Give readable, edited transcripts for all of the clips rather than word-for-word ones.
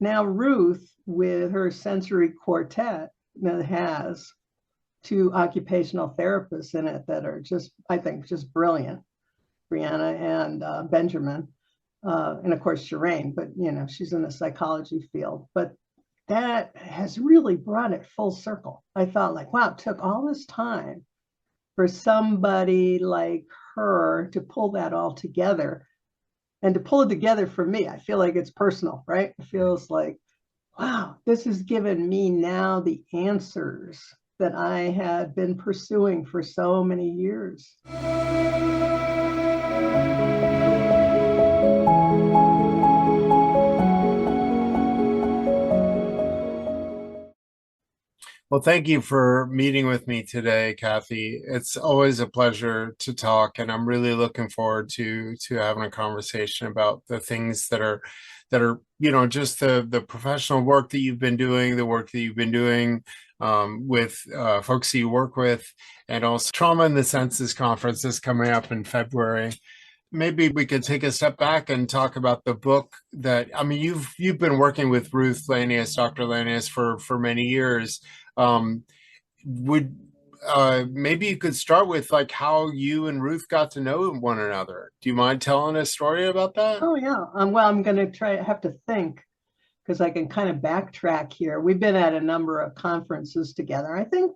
Now Ruth, with her sensory quartet, that has two occupational therapists in it that are just, I think, just brilliant, Brianna and Benjamin, and of course Shireen, but she's in the psychology field. But that has really brought it full circle. I thought, like, wow, it took all this time for somebody like her to pull that all together, and to pull it together for me. I feel like it's personal, right? It feels like, wow, this has given me now the answers that I had been pursuing for so many years. Well, thank you for meeting with me today, Cathy. It's always a pleasure to talk, and I'm really looking forward to having a conversation about the things that are just the professional work that you've been doing, the work that you've been doing with folks that you work with, and also Trauma in the Senses conference is coming up in February. Maybe we could take a step back and talk about the book that, I mean, you've been working with Ruth Lanius, Dr. Lanius, for many years. Maybe you could start with like how you and Ruth got to know one another. Do you mind telling a story about that? Oh yeah. Well, I'm going to have to think, because I can kind of backtrack here. We've been at a number of conferences together. I think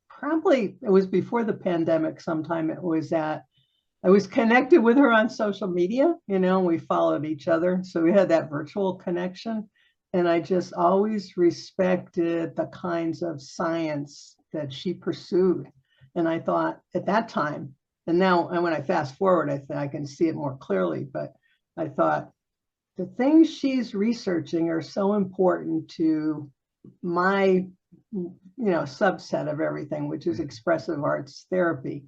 probably it was before the pandemic sometime. I was connected with her on social media, we followed each other. So we had that virtual connection. And I just always respected the kinds of science that she pursued. And I thought at that time, and now, and when I fast forward, I think I can see it more clearly, but I thought the things she's researching are so important to my, subset of everything, which is expressive arts therapy,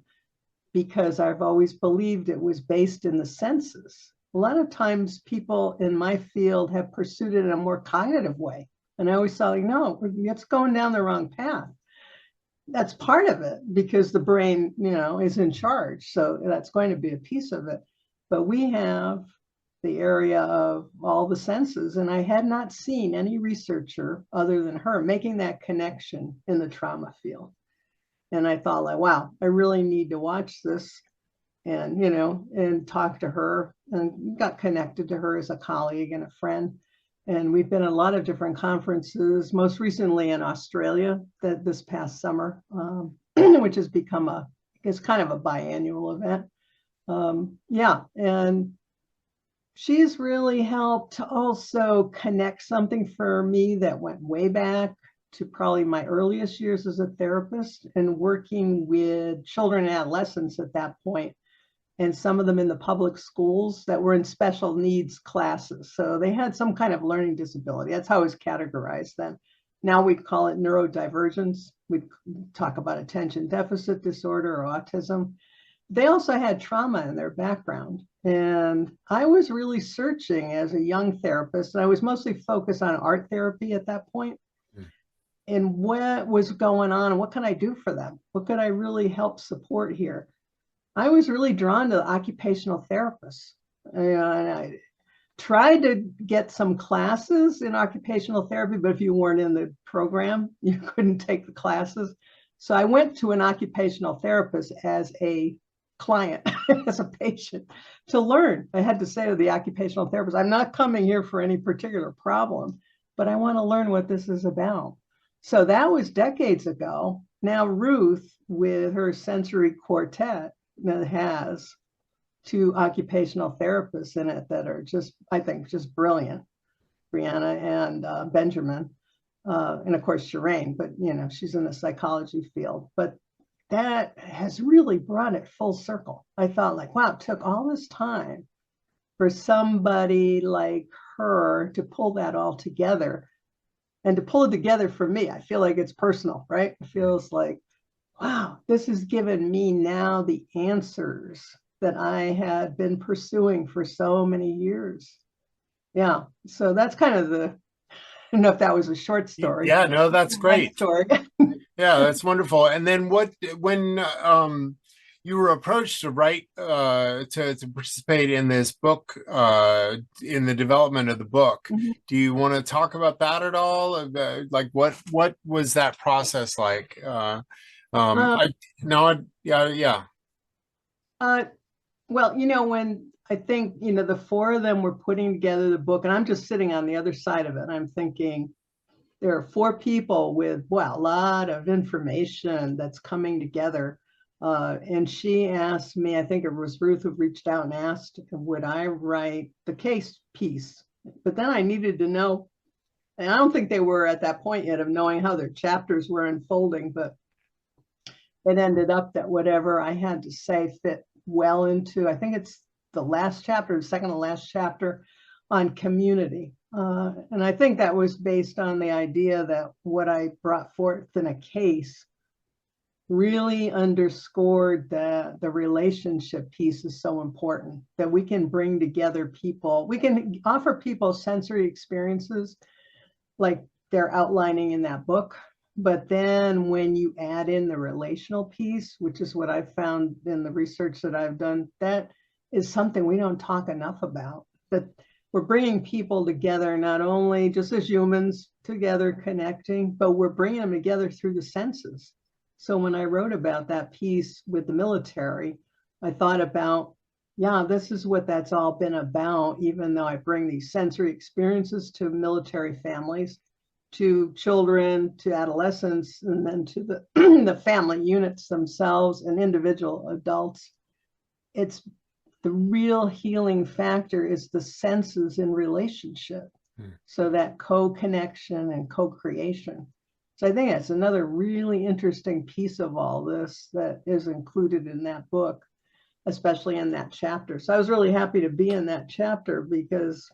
because I've always believed it was based in the senses. A lot of times people in my field have pursued it in a more cognitive way. And I always thought, like, no, it's going down the wrong path. That's part of it because the brain, is in charge. So that's going to be a piece of it. But we have the area of all the senses. And I had not seen any researcher other than her making that connection in the trauma field. And I thought, like, wow, I really need to watch this and, and talk to her, and got connected to her as a colleague and a friend. And we've been at a lot of different conferences, most recently in Australia this past summer, which has become it's kind of a biannual event. And she's really helped to also connect something for me that went way back to probably my earliest years as a therapist and working with children and adolescents at that point, and some of them in the public schools that were in special needs classes. So they had some kind of learning disability. That's how it was categorized then. Now we'd call it neurodivergence. We'd talk about attention deficit disorder or autism. They also had trauma in their background. And I was really searching as a young therapist, and I was mostly focused on art therapy at that point. And what was going on, and what can I do for them? What could I really help support here? I was really drawn to the occupational therapists. And I tried to get some classes in occupational therapy, but if you weren't in the program, you couldn't take the classes. So I went to an occupational therapist as a client, as a patient, to learn. I had to say to the occupational therapist, I'm not coming here for any particular problem, but I want to learn what this is about. So that was decades ago. Now Ruth, with her sensory quartet, that has two occupational therapists in it that are just, I think, just brilliant, Brianna and Benjamin, and of course Shireen, but she's in the psychology field. But that has really brought it full circle. I thought, like, wow, it took all this time for somebody like her to pull that all together, and to pull it together for me. I feel like it's personal, right? It feels like, wow, this has given me now the answers that I had been pursuing for so many years. Yeah, so that's kind of I don't know if that was a short story. Yeah, no, that's great. Story. Yeah, that's wonderful. And then when you were approached to write to participate in this book, in the development of the book. Mhm. Do you want to talk about that at all? Like what was that process like? Uh, I no, yeah. uh, well, when I think, the four of them were putting together the book, and I'm just sitting on the other side of it, I'm thinking there are four people with, well, a lot of information that's coming together. And she asked me, I think it was Ruth who reached out and asked, would I write the case piece? But then I needed to know, and I don't think they were at that point yet of knowing how their chapters were unfolding, but it ended up that whatever I had to say fit well into, I think it's the last chapter, the second to last chapter on community. And I think that was based on the idea that what I brought forth in a case really underscored that the relationship piece is so important, that we can bring together people, we can offer people sensory experiences like they're outlining in that book. But then when you add in the relational piece, which is what I've found in the research that I've done, that is something we don't talk enough about, that we're bringing people together, not only just as humans together connecting, but we're bringing them together through the senses. So when I wrote about that piece with the military, I thought about, yeah, this is what that's all been about, even though I bring these sensory experiences to military families, to children, to adolescents, and then to the, the family units themselves and individual adults. It's the real healing factor is the senses in relationship. So that co-connection and co-creation. So I think that's another really interesting piece of all this that is included in that book, especially in that chapter. So I was really happy to be in that chapter because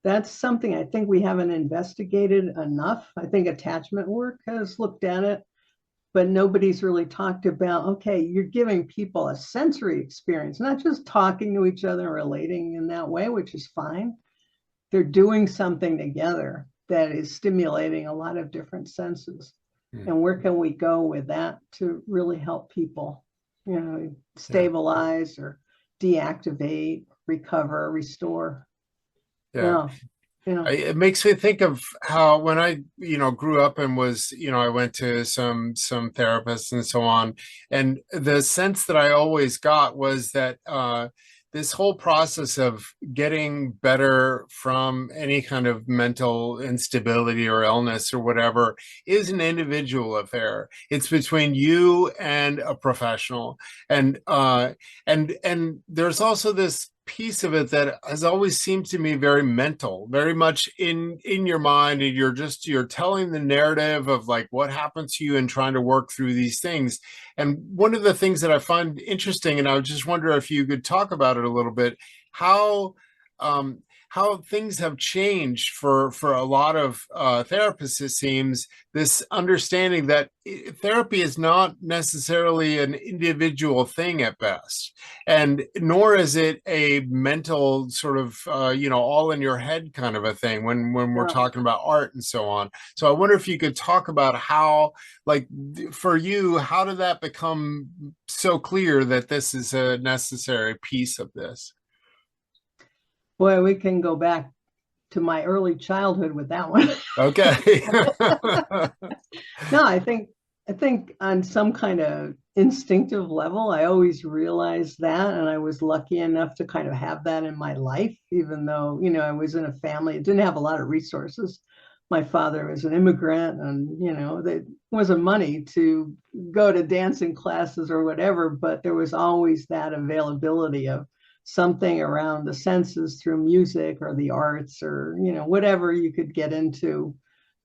that's something I think we haven't investigated enough. I think attachment work has looked at it, but nobody's really talked about, okay, you're giving people a sensory experience, not just talking to each other and relating in that way, which is fine. They're doing something together that is stimulating a lot of different senses. And where can we go with that to really help people, stabilize or deactivate, recover, restore? Yeah. Yeah. It makes me think of how when I, grew up and was, I went to some therapists and so on, and the sense that I always got was that this whole process of getting better from any kind of mental instability or illness or whatever is an individual affair. It's between you and a professional, and there's also this piece of it that has always seemed to me very mental, very much in your mind, and you're telling the narrative of like what happened to you and trying to work through these things. And one of the things that I find interesting, and I would just wonder if you could talk about it a little bit, how things have changed for a lot of therapists. It seems this understanding that therapy is not necessarily an individual thing at best, and nor is it a mental sort of all in your head kind of a thing when we're talking about art and so on. So I wonder if you could talk about how, like, for you, how did that become so clear that this is a necessary piece of this? Boy, we can go back to my early childhood with that one. Okay. No, I think on some kind of instinctive level, I always realized that, and I was lucky enough to kind of have that in my life, even though, I was in a family that didn't have a lot of resources. My father was an immigrant, and, there wasn't money to go to dancing classes or whatever, but there was always that availability of something around the senses through music or the arts or, whatever you could get into,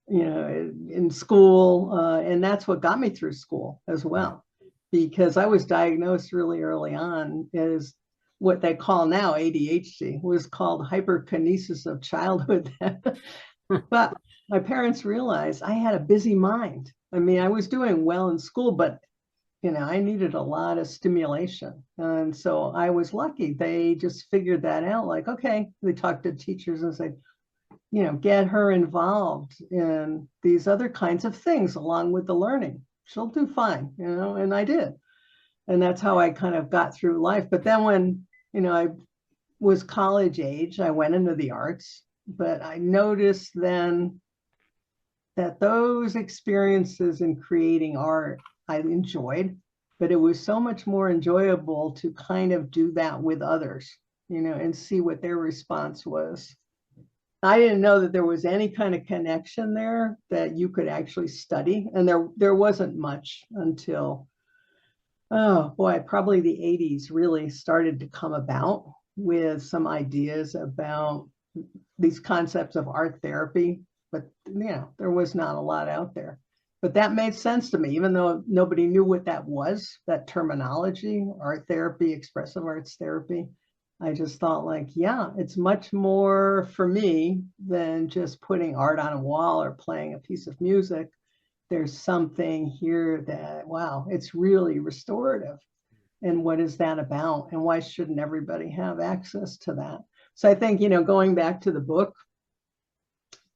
in school. And that's what got me through school as well, because I was diagnosed really early on as what they call now ADHD, was called hyperkinesis of childhood. But my parents realized I had a busy mind. I mean, I was doing well in school, but I needed a lot of stimulation. And so I was lucky. They just figured that out. Like, okay, they talked to teachers and said, get her involved in these other kinds of things along with the learning. She'll do fine, and I did. And that's how I kind of got through life. But then when, I was college age, I went into the arts, but I noticed then that those experiences in creating art I enjoyed, but it was so much more enjoyable to kind of do that with others, and see what their response was. I didn't know that there was any kind of connection there that you could actually study. And there wasn't much until, oh boy, probably the 80s really started to come about with some ideas about these concepts of art therapy. But, there was not a lot out there. But that made sense to me, even though nobody knew what that was, that terminology, art therapy, expressive arts therapy. I just thought like, yeah, it's much more for me than just putting art on a wall or playing a piece of music. There's something here that, wow, it's really restorative. And what is that about? And why shouldn't everybody have access to that? So I think, going back to the book,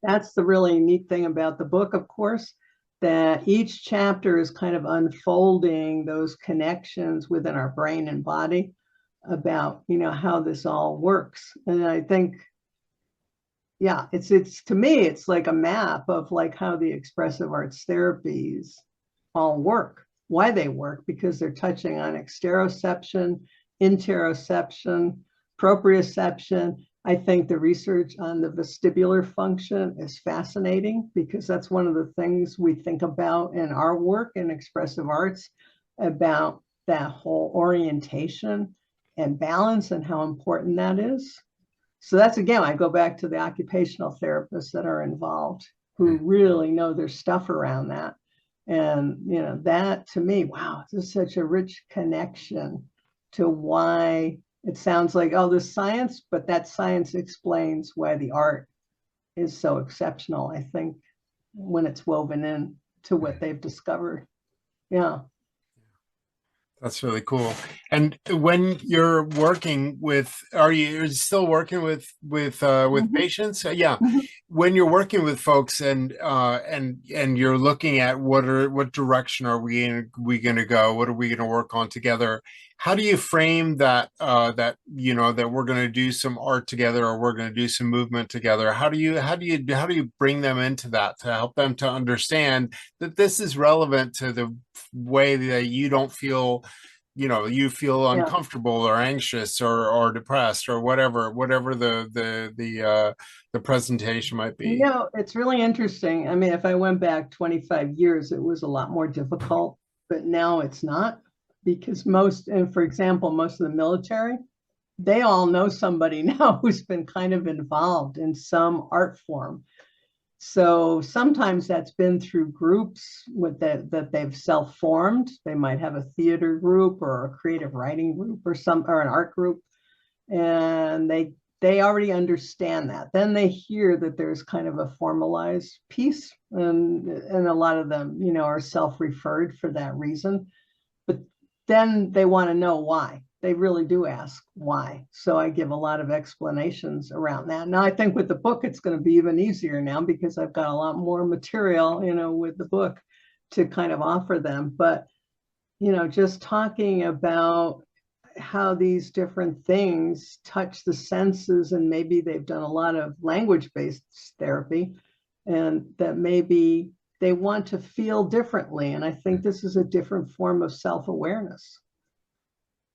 that's the really neat thing about the book, of course, that each chapter is kind of unfolding those connections within our brain and body about, how this all works. And I think, yeah, it's to me, it's like a map of like how the expressive arts therapies all work, why they work, because they're touching on exteroception, interoception, proprioception. I think the research on the vestibular function is fascinating because that's one of the things we think about in our work in expressive arts, about that whole orientation and balance and how important that is. So that's, again, I go back to the occupational therapists that are involved who really know their stuff around that. And, that to me, wow, this is such a rich connection to why it sounds like, oh, this science, but that science explains why the art is so exceptional, I think, when it's woven in to what they've discovered. Yeah. That's really cool. And when you're working with, are you still working with patients? Yeah. When you're working with folks and you're looking at what direction are we going to go? What are we going to work on together? How do you frame that that we're going to do some art together or we're going to do some movement together? How do you bring them into that to help them to understand that this is relevant to the way that you don't feel, you feel uncomfortable or anxious or depressed or whatever the presentation might be? It's really interesting. I mean, if I went back 25 years, it was a lot more difficult, but now it's not, because for example, most of the military, they all know somebody now who's been kind of involved in some art form. So sometimes that's been through groups that they've self-formed. They might have a theater group or a creative writing group or an art group, and they already understand that. Then they hear that there's kind of a formalized piece, and a lot of them, are self-referred for that reason. But then they want to know why. They really do ask why. So I give a lot of explanations around that. Now I think with the book, it's going to be even easier now because I've got a lot more material, with the book to kind of offer them. But, just talking about how these different things touch the senses, and maybe they've done a lot of language-based therapy, and that maybe they want to feel differently. And I think this is a different form of self-awareness.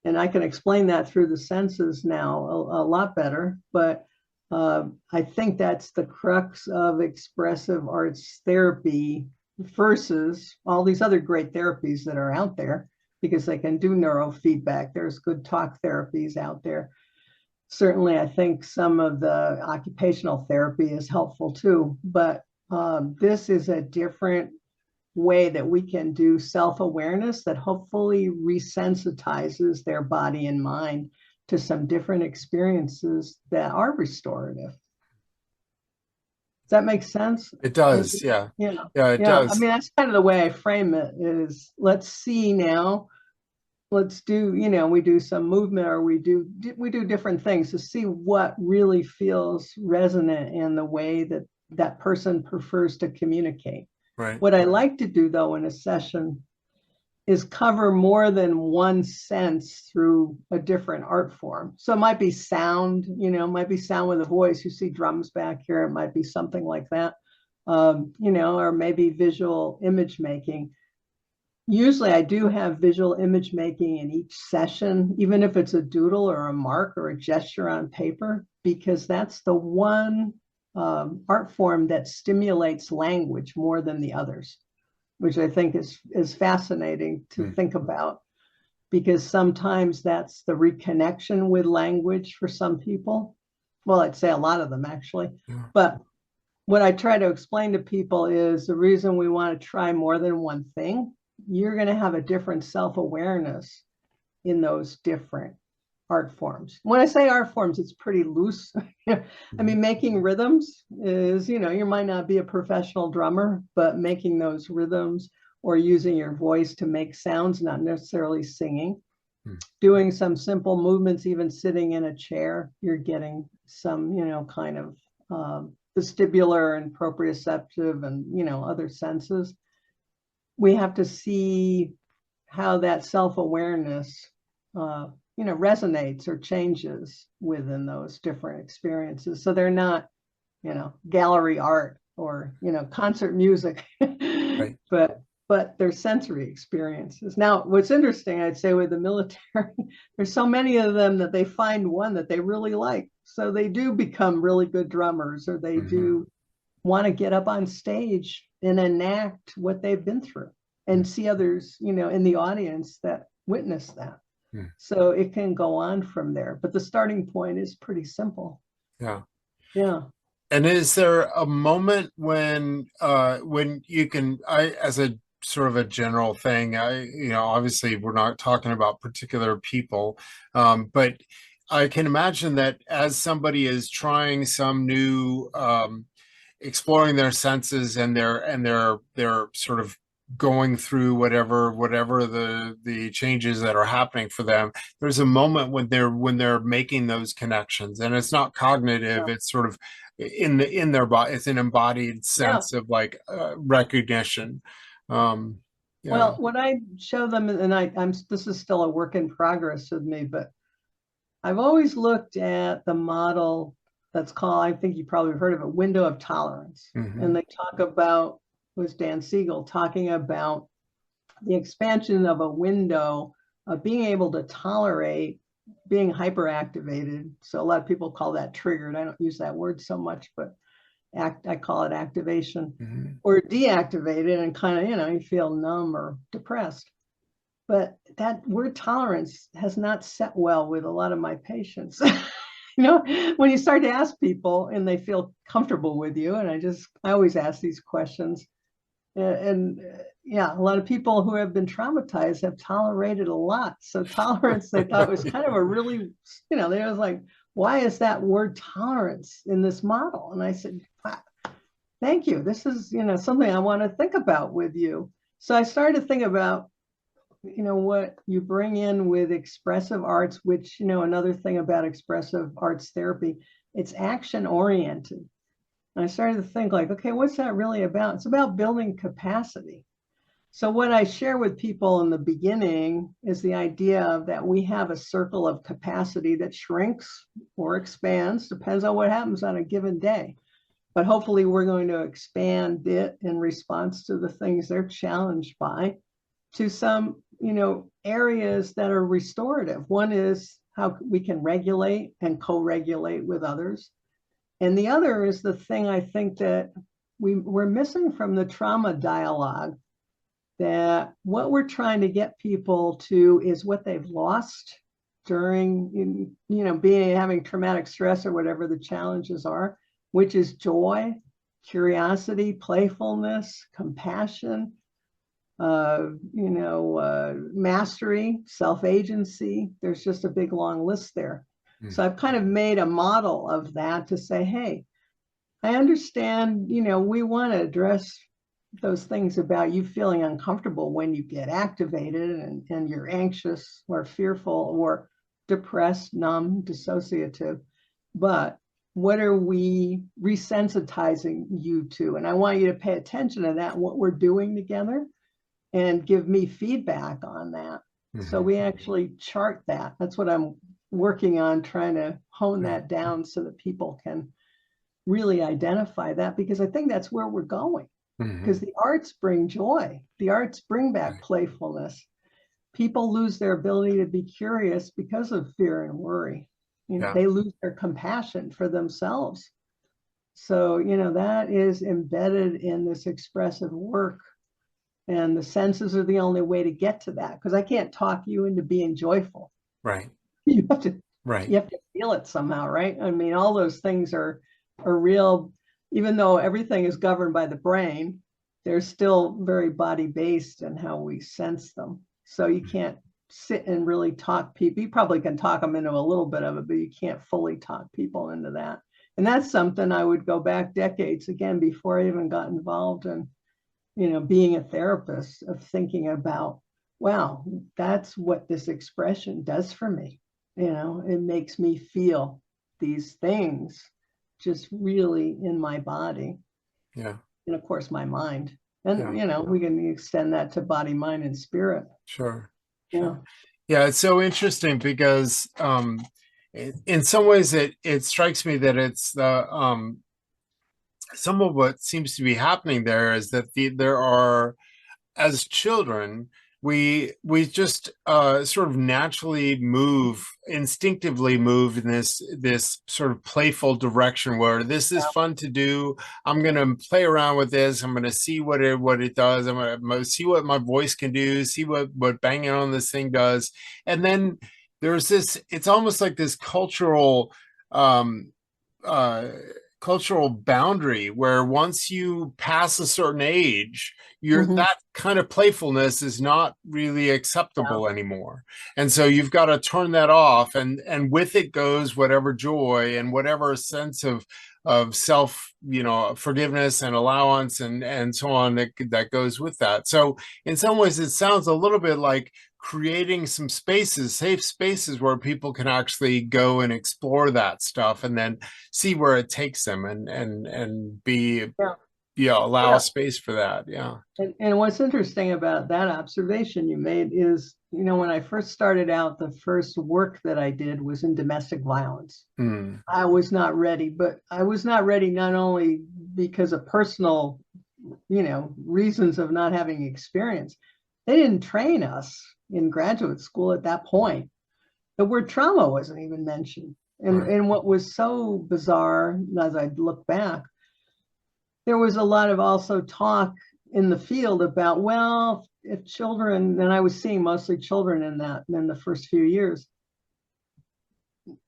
And I can explain that through the senses now a lot better. But I think that's the crux of expressive arts therapy versus all these other great therapies that are out there, because they can do neurofeedback. There's good talk therapies out there. Certainly, I think some of the occupational therapy is helpful too. But this is a different way that we can do self-awareness that hopefully resensitizes their body and mind to some different experiences that are restorative. Does that make sense? It does. Yeah. Yeah, it does. I mean, that's kind of the way I frame it is, let's see now, let's do, we do some movement, or we do different things to see what really feels resonant in the way that that person prefers to communicate. Right. What I like to do, though, in a session is cover more than one sense through a different art form. So it might be sound, it might be sound with a voice. You see drums back here, it might be something like that, or maybe visual image making. Usually I do have visual image making in each session, even if it's a doodle or a mark or a gesture on paper, because that's the one art form that stimulates language more than the others, which I think is fascinating to think about, because sometimes that's the reconnection with language for some people. Well, I'd say a lot of them actually. Yeah. But what I try to explain to people is the reason we want to try more than one thing, you're going to have a different self-awareness in those different art forms. When I say art forms, it's pretty loose. I mean, making rhythms is, you might not be a professional drummer, but making those rhythms or using your voice to make sounds, not necessarily singing. Doing some simple movements, even sitting in a chair, you're getting some, kind of vestibular and proprioceptive and, other senses. We have to see how that self-awareness, resonates or changes within those different experiences. So they're not, gallery art or, concert music, Right. but they're sensory experiences. Now, what's interesting, I'd say with the military, there's so many of them that they find one that they really like. So they do become really good drummers, or they do want to get up on stage and enact what they've been through and see others, in the audience that witness that. So it can go on from there, but the starting point is pretty simple. Yeah. Yeah. And is there a moment when you can, as a sort of a general thing, obviously we're not talking about particular people, but I can imagine that as somebody is trying some new, exploring their senses and they're sort of going through whatever the changes that are happening for them, there's a moment when they're making those connections, and it's not cognitive, it's sort of in their body, it's an embodied sense of like recognition. Well, what I show them, and this is still a work in progress with me, but I've always looked at the model that's called, I think you probably heard of it, window of tolerance. And they talk about, was Dan Siegel talking about the expansion of a window of being able to tolerate being hyperactivated. So a lot of people call that triggered. I don't use that word so much, but I call it activation, or deactivated, and kind of, you feel numb or depressed. But that word tolerance has not set well with a lot of my patients. When you start to ask people and they feel comfortable with you, and I always ask these questions. A lot of people who have been traumatized have tolerated a lot. So tolerance, they thought, was kind of a really, they was like, why is that word tolerance in this model? And I said, wow, thank you. This is, something I want to think about with you. So I started to think about, what you bring in with expressive arts, which, another thing about expressive arts therapy, it's action oriented. And I started to think like, okay, what's that really about? It's about building capacity. So what I share with people in the beginning is the idea that we have a circle of capacity that shrinks or expands, depends on what happens on a given day. But hopefully we're going to expand it in response to the things they're challenged by, to some, areas that are restorative. One is how we can regulate and co-regulate with others. And the other is the thing I think that we're missing from the trauma dialogue, that what we're trying to get people to is what they've lost during, having traumatic stress or whatever the challenges are, which is joy, curiosity, playfulness, compassion, mastery, self-agency. There's just a big long list there. So I've kind of made a model of that to say, hey, I understand, we want to address those things about you feeling uncomfortable when you get activated and you're anxious or fearful or depressed, numb, dissociative. But what are we resensitizing you to? And I want you to pay attention to that, what we're doing together. and give me feedback on that. So we actually chart that. That's what I'm working on, trying to hone that down so that people can really identify that, because I think that's where we're going. Because the arts bring joy. The arts bring back playfulness. People lose their ability to be curious because of fear and worry. You know, they lose their compassion for themselves. So, you know, that is embedded in this expressive work. And the senses are the only way to get to that, because I can't talk you into being joyful. Right. You have to, right. You have to feel it somehow, right? I mean, all those things are real, even though everything is governed by the brain, they're still very body-based in how we sense them. So you can't sit and really talk people. You probably can talk them into a little bit of it, but you can't fully talk people into that. And that's something I would go back decades again before I even got involved in, you know, being a therapist, of thinking about, wow, that's what this expression does for me. You know, it makes me feel these things just really in my body. Yeah. And of course, my mind. And, you know, we can extend that to body, mind, and spirit. Sure. Yeah. Yeah, it's so interesting because in some ways it strikes me that it's the some of what seems to be happening there is that there are, as children, we just sort of naturally instinctively move in this sort of playful direction where this is fun to do. I'm going to play around with this. I'm going to see what it does. I'm going to see what my voice can do, see what banging on this thing does. And then there's this, it's almost like this cultural boundary where once you pass a certain age, that kind of playfulness is not really acceptable anymore. And so you've got to turn that off, and with it goes whatever joy and whatever sense of self, you know, forgiveness and allowance and so on that goes with that. So in some ways it sounds a little bit like creating some spaces, safe spaces, where people can actually go and explore that stuff and then see where it takes them and be, allow space for that. Yeah. And what's interesting about that observation you made is, you know, when I first started out, the first work that I did was in domestic violence. I was not ready, but I was not ready not only because of personal, you know, reasons of not having experience. They didn't train us in graduate school at that point. The word trauma wasn't even mentioned. And what was so bizarre, as I look back, there was a lot of also talk in the field about, well, if children, and I was seeing mostly children in the first few years,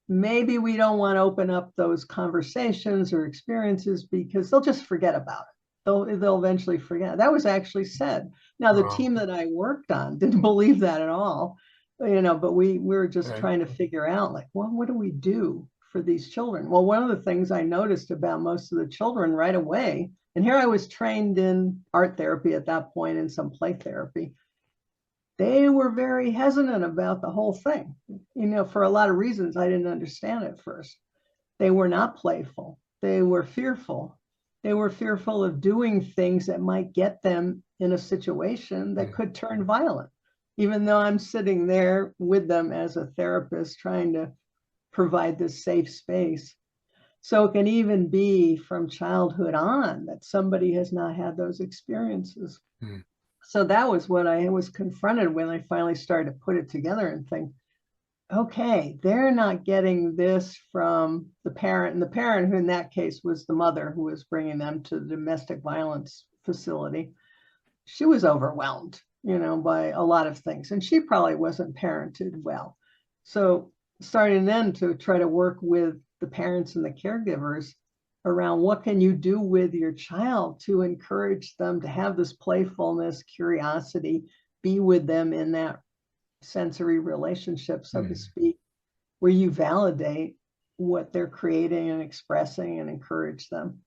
maybe we don't want to open up those conversations or experiences because they'll just forget about it. They'll eventually forget. That was actually said. Now, the team that I worked on didn't believe that at all, you know, but we were just trying to figure out, like, well, what do we do for these children? Well, one of the things I noticed about most of the children right away, and here I was trained in art therapy at that point and some play therapy, they were very hesitant about the whole thing, you know, for a lot of reasons I didn't understand at first. They were not playful. They were fearful. They were fearful of doing things that might get them in a situation that could turn violent, even though I'm sitting there with them as a therapist trying to provide this safe space. So it can even be from childhood on that somebody has not had those experiences. So that was what I was confronted when I finally started to put it together and think, okay, they're not getting this from the parent. And the parent, who in that case was the mother who was bringing them to the domestic violence facility, she was overwhelmed, you know, by a lot of things. And she probably wasn't parented well. So starting then to try to work with the parents and the caregivers around what can you do with your child to encourage them to have this playfulness, curiosity, be with them in that sensory relationship, so to speak, where you validate what they're creating and expressing and encourage them.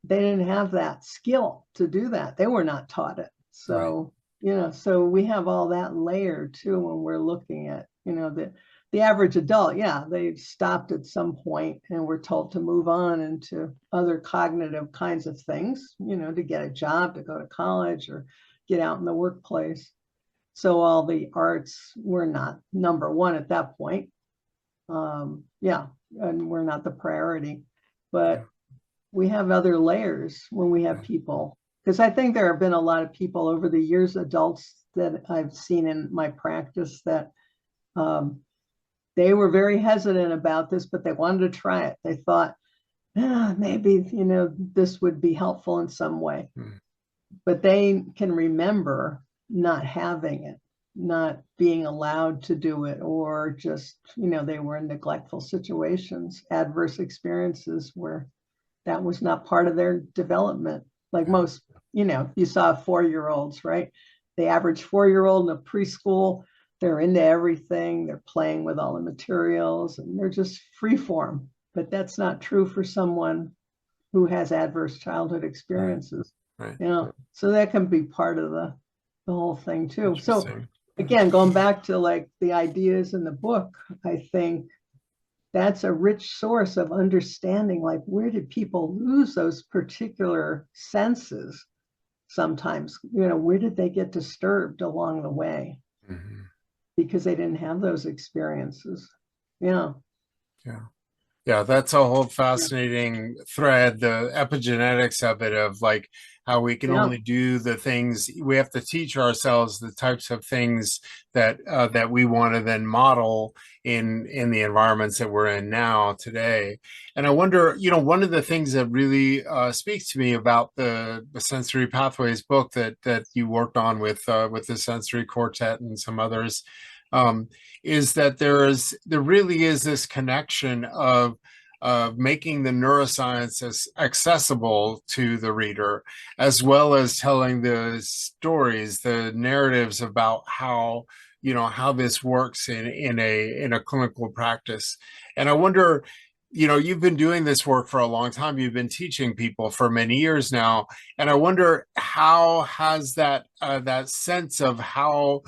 They didn't have that skill to do that. They were not taught it. So, you know, so we have all that layer too when we're looking at, you know, the average adult, they've stopped at some point and we're told to move on into other cognitive kinds of things, you know, to get a job, to go to college, or get out in the workplace. So all the arts were not number one at that point. Yeah, and we're not the priority, but we have other layers when we have people, because I think there have been a lot of people over the years, adults that I've seen in my practice, that they were very hesitant about this, but they wanted to try it. They thought, maybe, you know, this would be helpful in some way. But they can remember not having it, not being allowed to do it, or just, you know, they were in neglectful situations, adverse experiences where that was not part of their development. Like most, you know, you saw 4-year-olds, right? The average 4-year-old in a preschool, they're into everything. They're playing with all the materials and they're just free form. But that's not true for someone who has adverse childhood experiences. Right. You know, so that can be part of the whole thing too. So again, going back to like the ideas in the book, I think that's a rich source of understanding, like, where did people lose those particular senses sometimes? You know, where did they get disturbed along the way? Because they didn't have those experiences. Yeah. Yeah, that's a whole fascinating thread, the epigenetics of it, of like how we can only do the things, we have to teach ourselves the types of things that that we want to then model in the environments that we're in now today. And I wonder, you know, one of the things that really speaks to me about the sensory pathways book that you worked on with the sensory quartet and some others, is that there really is this connection of making the neuroscience accessible to the reader, as well as telling the stories, the narratives about how, you know, how this works in a clinical practice. And I wonder, you know, you've been doing this work for a long time. You've been teaching people for many years now, and I wonder, how has that that sense of how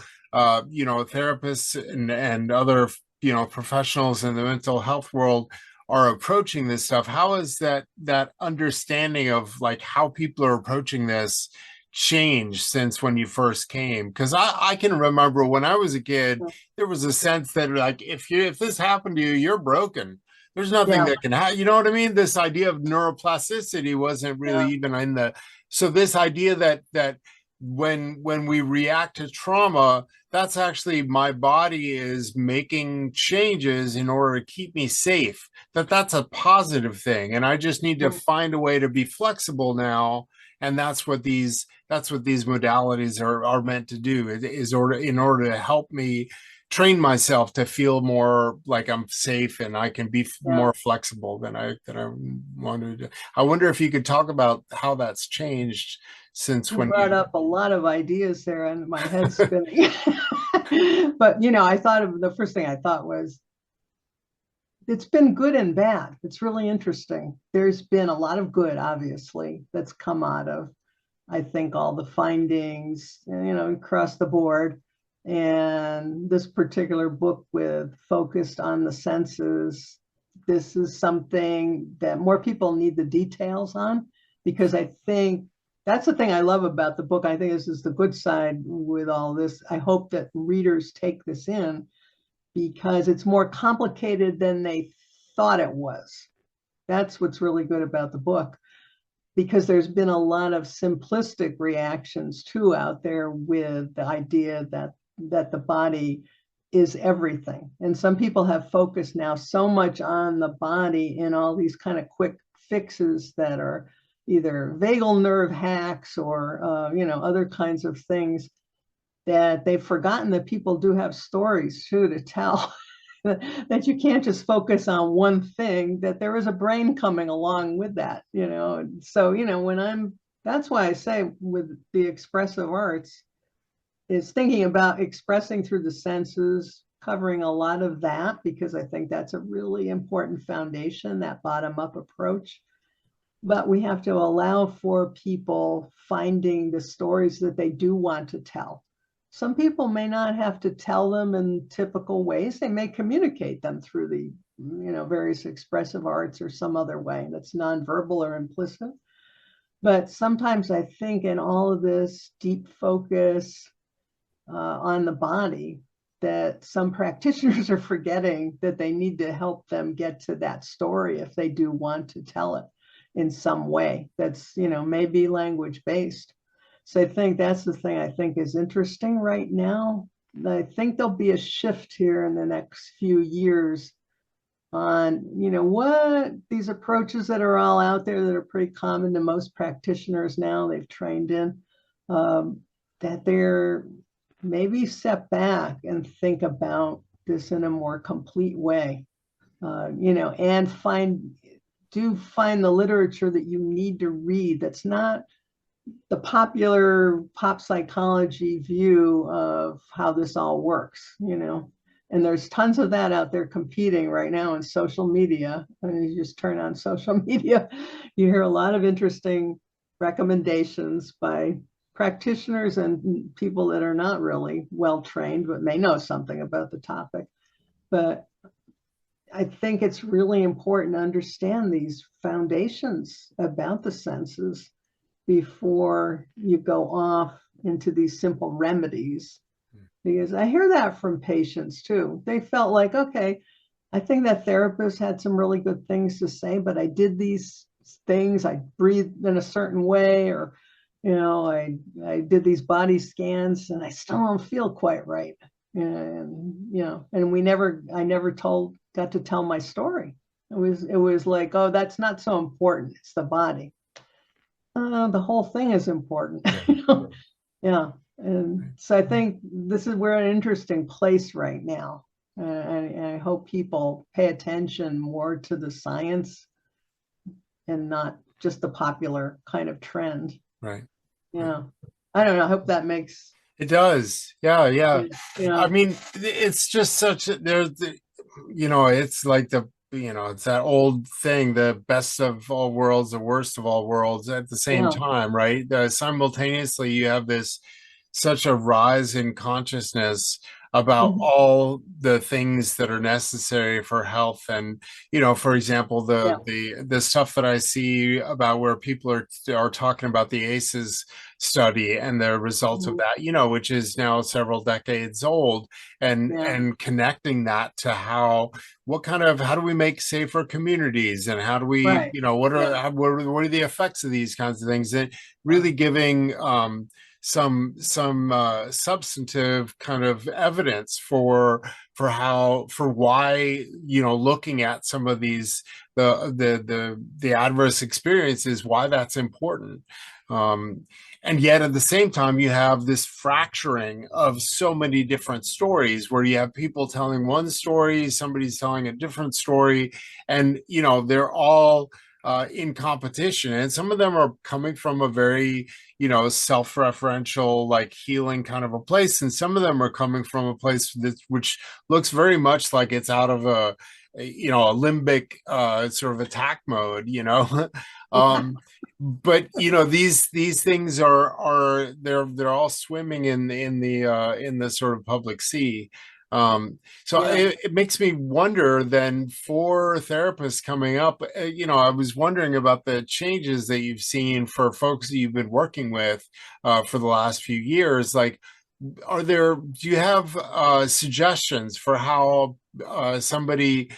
you know, therapists and other, you know, professionals in the mental health world are approaching this stuff, how is that understanding of like how people are approaching this changed since when you first came? Because I can remember when I was a kid, there was a sense that like, if this happened to you, you're broken. There's nothing that can happen. You know what I mean? This idea of neuroplasticity wasn't really even in the. So this idea that when we react to trauma, that's actually my body is making changes in order to keep me safe, that's a positive thing, and I just need to find a way to be flexible now. And that's what these modalities are meant to do, in order to help me train myself to feel more like I'm safe and I can be more flexible than I wanted to. I wonder if you could talk about how that's changed since when you brought up a lot of ideas there and my head's spinning. But, you know, I thought of the first thing I thought was, it's been good and bad. It's really interesting. There's been a lot of good, obviously, that's come out of, I think, all the findings, you know, across the board. And this particular book focused on the senses, this is something that more people need the details on, because I think that's the thing I love about the book. I think this is the good side with all this. I hope that readers take this in, because it's more complicated than they thought it was. That's what's really good about the book, because there's been a lot of simplistic reactions too out there with the idea that the body is everything. And some people have focused now so much on the body in all these kind of quick fixes that are either vagal nerve hacks or you know, other kinds of things, that they've forgotten that people do have stories too to tell. That you can't just focus on one thing, that there is a brain coming along with that, you know. So, you know, that's why I say with the expressive arts is thinking about expressing through the senses, covering a lot of that, because I think that's a really important foundation, that bottom-up approach. But we have to allow for people finding the stories that they do want to tell. Some people may not have to tell them in typical ways. They may communicate them through the, you know, various expressive arts or some other way that's nonverbal or implicit. But sometimes I think in all of this deep focus on the body, that some practitioners are forgetting that they need to help them get to that story if they do want to tell it in some way that's, maybe language based. So I think that's the thing I think is interesting right now. I think there'll be a shift here in the next few years on, what these approaches that are all out there that are pretty common to most practitioners now, they've trained in, that they're maybe step back and think about this in a more complete way, and find the literature that you need to read that's not the popular pop psychology view of how this all works, and there's tons of that out there competing right now in social media. I mean, you just turn on social media, you hear a lot of interesting recommendations by practitioners and people that are not really well trained but may know something about the topic. But I think it's really important to understand these foundations about the senses before you go off into these simple remedies, because I hear that from patients too. They felt like, okay, I think that therapist had some really good things to say, but I did these things, I breathed in a certain way, or I did these body scans and I still don't feel quite right. And I never got to tell my story. It was like, oh, that's not so important. It's the body. The whole thing is important. Yeah. And so I think we're in an interesting place right now. And I hope people pay attention more to the science and not just the popular kind of trend. Right. Yeah. I don't know. I hope that makes. It does. Yeah. Yeah. I mean, it's just it's like it's that old thing, the best of all worlds, the worst of all worlds at the same time, right? Simultaneously, you have such a rise in consciousness about all the things that are necessary for health. And, for example, the stuff that I see about where people are talking about the ACEs study and the results of that, which is now several decades old, and connecting that to how do we make safer communities, and how do we, what are the effects of these kinds of things, and really giving some substantive kind of evidence for why, looking at some of these the adverse experiences, why that's important. And yet at the same time, you have this fracturing of so many different stories where you have people telling one story, somebody's telling a different story, and they're all in competition, and some of them are coming from a very self-referential, like healing kind of a place, and some of them are coming from a place which looks very much like it's out of a limbic sort of attack mode, but these things they're all swimming in the sort of public sea. It makes me wonder then, for therapists coming up, I was wondering about the changes that you've seen for folks that you've been working with for the last few years. Like, do you have suggestions for how somebody,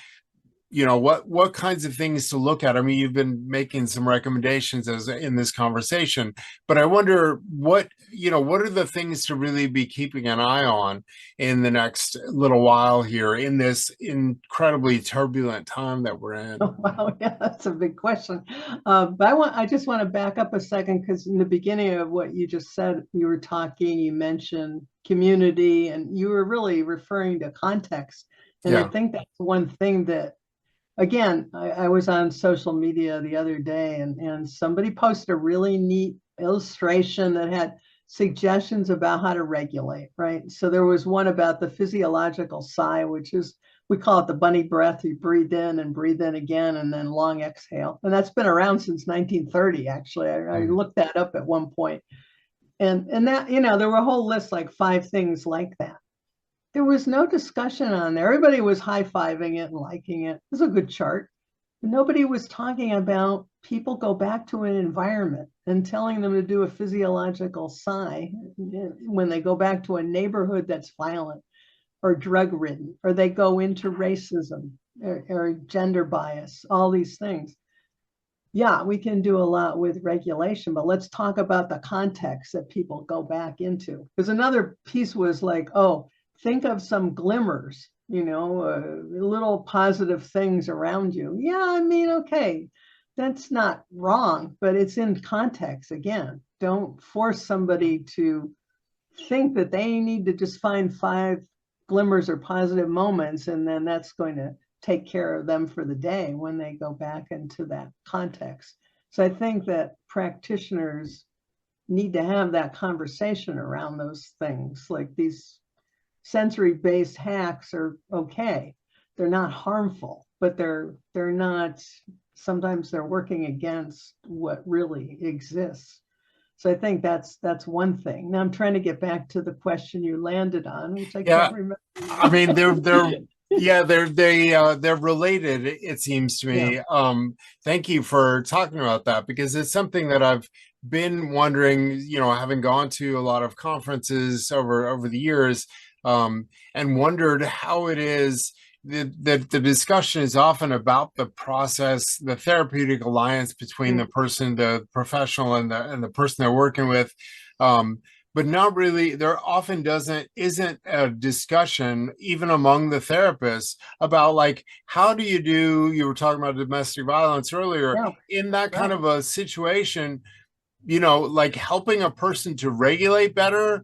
what kinds of things to look at? I mean, you've been making some recommendations in this conversation, but I wonder what are the things to really be keeping an eye on in the next little while here in this incredibly turbulent time that we're in? Oh, wow, yeah, that's a big question. But I just want to back up a second, because in the beginning of what you just said, you mentioned community, and you were really referring to context. And I think that's one thing that, again, I was on social media the other day, and somebody posted a really neat illustration that had suggestions about how to regulate, right? So there was one about the physiological sigh, which is, we call it the bunny breath. You breathe in and breathe in again, and then long exhale. And that's been around since 1930, actually. I looked that up at one point. And that, there were a whole list, like 5 things like that. There was no discussion on there. Everybody was high-fiving it and liking it. It was a good chart. Nobody was talking about people go back to an environment and telling them to do a physiological sigh when they go back to a neighborhood that's violent or drug ridden, or they go into racism or gender bias, all these things. Yeah, we can do a lot with regulation, but let's talk about the context that people go back into. Because another piece was like, oh, think of some glimmers, little positive things around you. Yeah, I mean, okay, that's not wrong, but it's in context again. Don't force somebody to think that they need to just find 5 glimmers or positive moments, and then that's going to take care of them for the day when they go back into that context. So I think that practitioners need to have that conversation around those things. Like, these sensory-based hacks are okay. They're not harmful, but they're not, sometimes they're working against what really exists. So I think that's one thing. Now I'm trying to get back to the question you landed on, which I can't remember. I mean, they're related, it seems to me. Yeah. Thank you for talking about that, because it's something that I've been wondering, having gone to a lot of conferences over the years, and wondered how it is that the discussion is often about the process, the therapeutic alliance between the person, the professional, and the person they're working with. But not really, there often isn't a discussion, even among the therapists, about like, how do you were talking about domestic violence earlier, in that kind of a situation, like helping a person to regulate better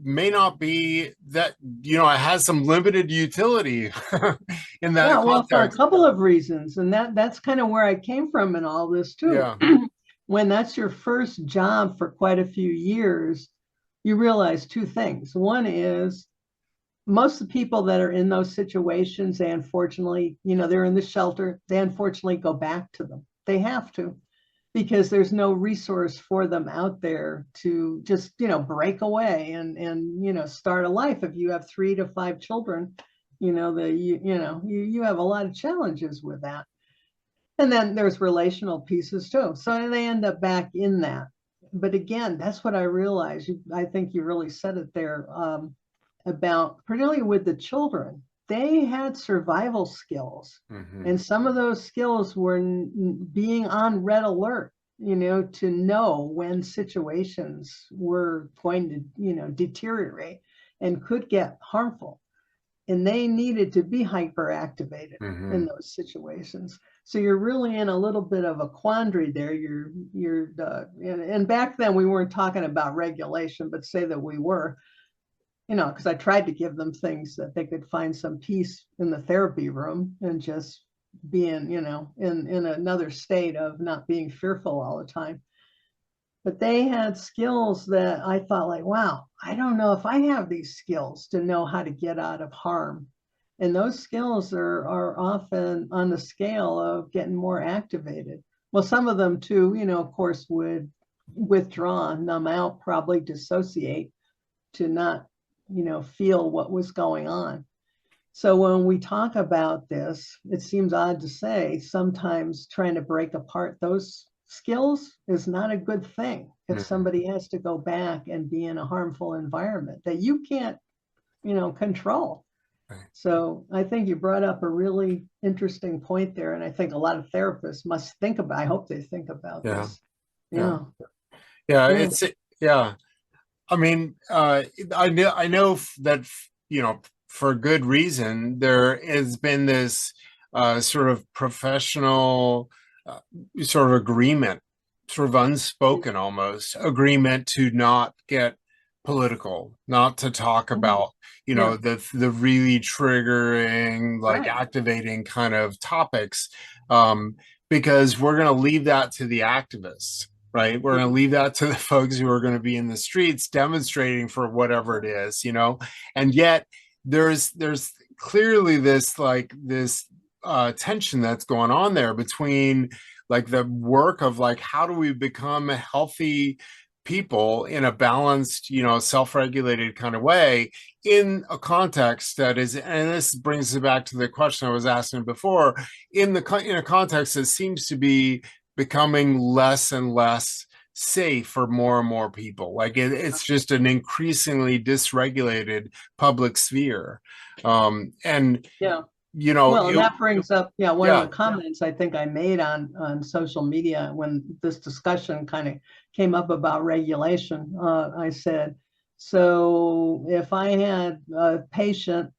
may not be that, it has some limited utility in that context. Well, for a couple of reasons. And that's kind of where I came from in all this too. Yeah. When that's your first job for quite a few years, you realize 2 things. One is, most of the people that are in those situations, they unfortunately, they're in the shelter, they unfortunately go back to them. They have to, because there's no resource for them out there to just, break away and start a life. If you have 3 to 5 children, you have a lot of challenges with that. And then there's relational pieces too. So they end up back in that. But again, that's what I realized. I think you really said it there, about, particularly with the children, they had survival skills. And some of those skills were being on red alert, to know when situations were going to, deteriorate and could get harmful. And they needed to be hyperactivated in those situations. So you're really in a little bit of a quandary there. And back then we weren't talking about regulation, but say that we were, because I tried to give them things that they could find some peace in the therapy room and just being, in another state of not being fearful all the time. But they had skills that I thought, like, wow, I don't know if I have these skills to know how to get out of harm. And those skills are often on the scale of getting more activated. Well, some of them too, of course, would withdraw, numb out, probably dissociate to not, feel what was going on. So when we talk about this, it seems odd to say, sometimes trying to break apart those skills is not a good thing if somebody has to go back and be in a harmful environment that you can't, control. So I think you brought up a really interesting point there. And I think a lot of therapists must think about, I hope they think about this. Yeah. I mean, I know that, for good reason, there has been this sort of professional sort of agreement, sort of unspoken almost agreement, to not get political, not to talk about, the really triggering, like activating kind of topics, because we're going to leave that to the activists. Right. We're going to leave that to the folks who are going to be in the streets demonstrating for whatever it is, and yet there's clearly this tension that's going on there between like the work of like, how do we become healthy people in a balanced, self-regulated kind of way in a context that is, and this brings it back to the question I was asking before, in a context that seems to be becoming less and less safe for more and more people. Like it's just an increasingly dysregulated public sphere. And yeah. Well, and that brings up, one of the comments I think I made on social media when this discussion kind of came up about regulation. I said, so if I had a patient,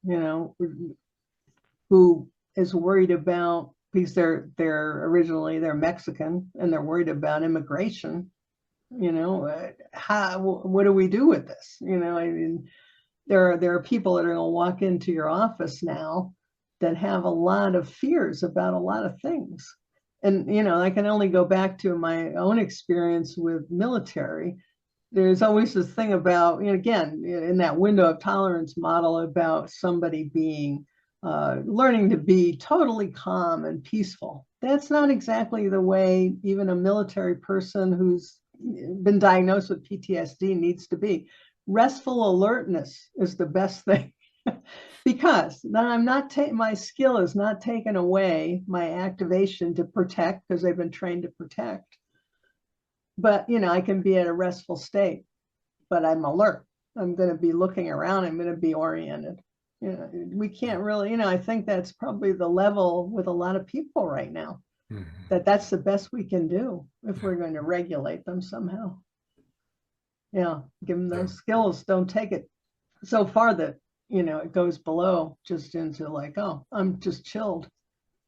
who is worried about, because they're originally Mexican and they're worried about immigration, what do we do with this? I mean, there are people that are going to walk into your office now that have a lot of fears about a lot of things. And, I can only go back to my own experience with military. There's always this thing about, again, in that window of tolerance model about somebody being, learning to be totally calm and peaceful. That's not exactly the way even a military person who's been diagnosed with PTSD needs to be. Restful alertness is the best thing. Because then I'm not my skill is not taken away, my activation to protect, because they've been trained to protect. But I can be at a restful state, but I'm alert. I'm going to be looking around. I'm going to be oriented. We can't really, I think that's probably the level with a lot of people right now. That's the best we can do if we're going to regulate them somehow. Give them those skills. Don't take it so far that it goes below just into like, oh, I'm just chilled.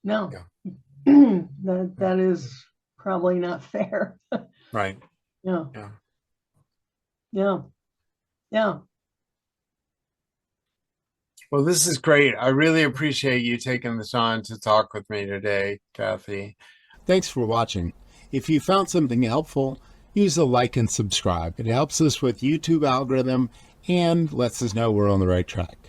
No, that is probably not fair. Right. Yeah. Well, this is great. I really appreciate you taking the time to talk with me today, Cathy. Thanks for watching. If you found something helpful, use the like and subscribe. It helps us with YouTube algorithm and lets us know we're on the right track.